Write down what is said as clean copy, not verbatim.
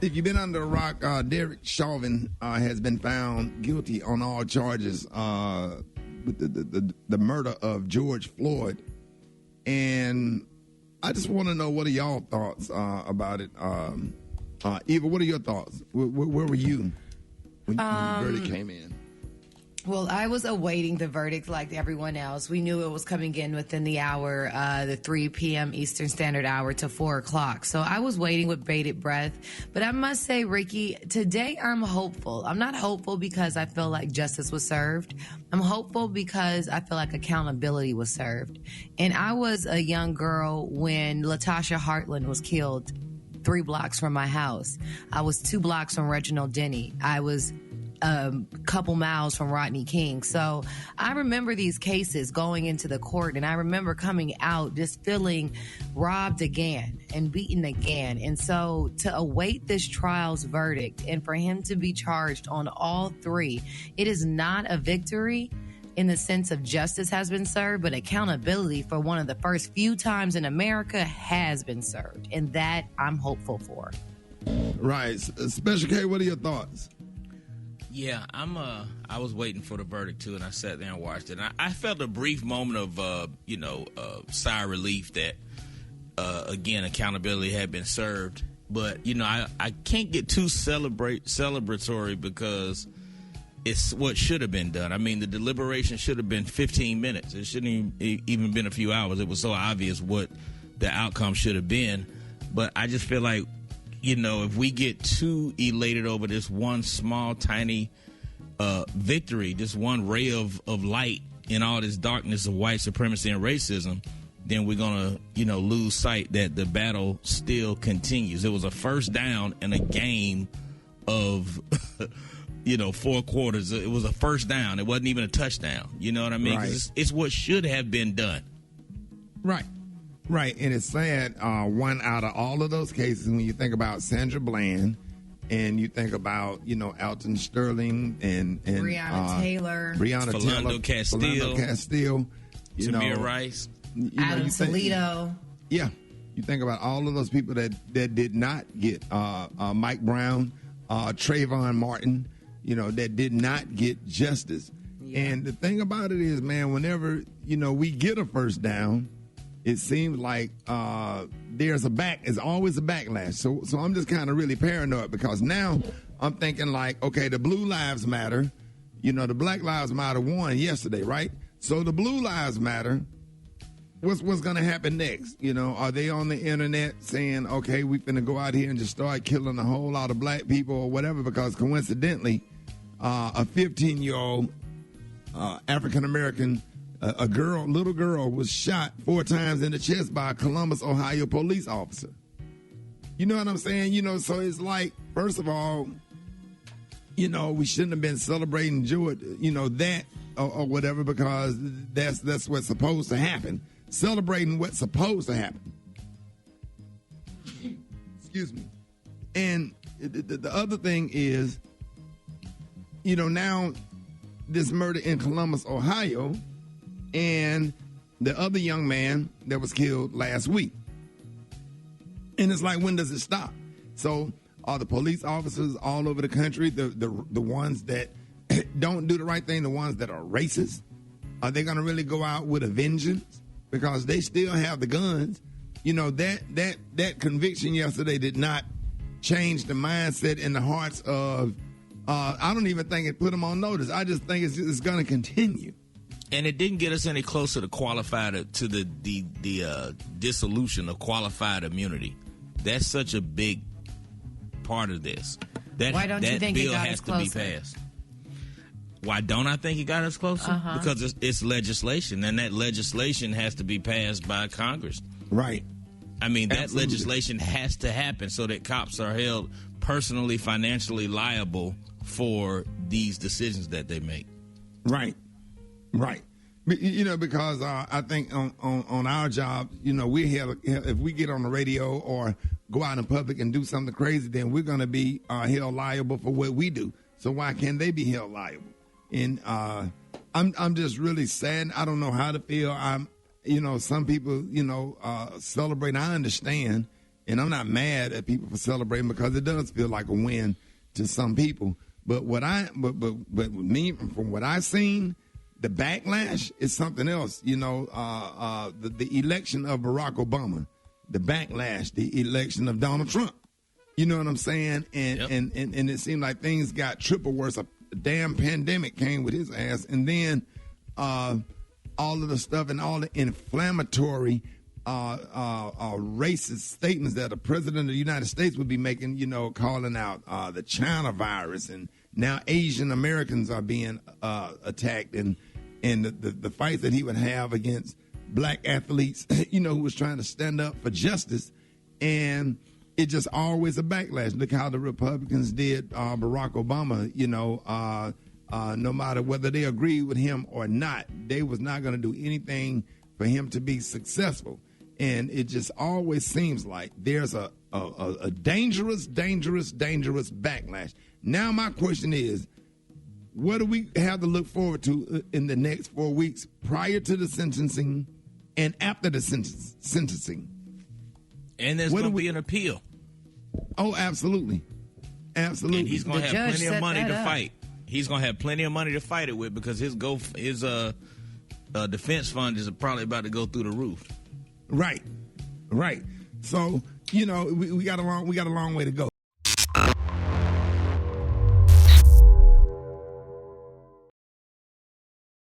If you've been under a rock, Derek Chauvin has been found guilty on all charges with the murder of George Floyd. And I just want to know, what are y'all thoughts about it? Eva, what are your thoughts? Where were you when the verdict came in? Well, I was awaiting the verdict like everyone else. We knew it was coming in within the hour, the 3 p.m. Eastern Standard Hour to 4 o'clock. So I was waiting with bated breath. But I must say, Ricky, today I'm hopeful. I'm not hopeful because I feel like justice was served. I'm hopeful because I feel like accountability was served. And I was a young girl when Latasha Hartland was killed 3 blocks from my house. I was 2 blocks from Reginald Denny. I was a couple miles from Rodney King. So I remember these cases going into the court, and I remember coming out just feeling robbed again and beaten again. And so to await this trial's verdict and for him to be charged on all 3, it is not a victory in the sense of justice has been served, but accountability for one of the first few times in America has been served. And that I'm hopeful for. Right. Special K, what are your thoughts? Yeah, I was waiting for the verdict too, and I sat there and watched it. And I felt a brief moment of, sigh of relief that, again, accountability had been served. But I can't get too celebratory because it's what should have been done. I mean, the deliberation should have been 15 minutes. It shouldn't even been a few hours. It was so obvious what the outcome should have been. But I just feel like, if we get too elated over this one small, tiny victory, this one ray of light in all this darkness of white supremacy and racism, then we're going to, lose sight that the battle still continues. It was a first down in a game of, 4 quarters. It was a first down. It wasn't even a touchdown. You know what I mean? Right. It's what should have been done. Right. Right, and it's sad, one out of all of those cases, when you think about Sandra Bland and you think about, Alton Sterling and Breonna Taylor, Philando Castile, Tamir Rice, Adam Toledo. Yeah, you think about all of those people that did not get Mike Brown, Trayvon Martin, that did not get justice. Yeah. And the thing about it is, man, whenever, we get a first down, it seems like there's always a backlash. So I'm just kind of really paranoid because now I'm thinking like, okay, the Blue Lives Matter, the Black Lives Matter won yesterday, right? So the Blue Lives Matter, what's going to happen next? Are they on the internet saying, okay, we're going to go out here and just start killing a whole lot of black people or whatever? Because coincidentally, a 15-year-old African-American little girl was shot 4 times in the chest by a Columbus, Ohio police officer. You know what I'm saying? So it's like, first of all, we shouldn't have been celebrating that or whatever, because that's what's supposed to happen. Celebrating what's supposed to happen. Excuse me. And the other thing is, now this murder in Columbus, Ohio, and the other young man that was killed last week. And it's like, when does it stop? So are the police officers all over the country, the ones that don't do the right thing, the ones that are racist, are they going to really go out with a vengeance? Because they still have the guns. That conviction yesterday did not change the mindset in the hearts of, I don't even think it put them on notice. I just think it's going to continue. And it didn't get us any closer to the dissolution of qualified immunity. That's such a big part of this. Why don't you think it got has us closer? To be passed. Why don't I think it got us closer? Because it's legislation, and that legislation has to be passed by Congress. Right. I mean, that Absolutely. legislation has to happen so that cops are held personally, financially liable for these decisions that they make. Right. Right. Because I think on our job, we have, if we get on the radio or go out in public and do something crazy, then we're going to be held liable for what we do. So why can't they be held liable? And I'm just really sad. I don't know how to feel. Some people, celebrate. I understand, And I'm not mad at people for celebrating because it does feel like a win to some people. But but me, from what I've seen, the backlash is something else. You know, the election of Barack Obama, the backlash, the election of Donald Trump. You know what I'm saying? And it seemed like things got triple worse. A damn pandemic came with his ass, and then all of the stuff and all the inflammatory racist statements that the president of the United States would be making, you know, calling out the China virus, and now Asian Americans are being attacked, and the fight that he would have against black athletes, you know, who was trying to stand up for justice, and it just always a backlash. Look how the Republicans did Barack Obama, you know, no matter whether they agree with him or not, they was not going to do anything for him to be successful. And it just always seems like there's a dangerous backlash. Now my question is, what do we have to look forward to in the next 4 weeks prior to the sentencing and after the sentencing? And there's going to be an appeal. Oh, absolutely. Absolutely. And he's going to have plenty of money to fight. He's going to have plenty of money to fight it with because his defense fund is probably about to go through the roof. Right. So, you know, we got a long way to go.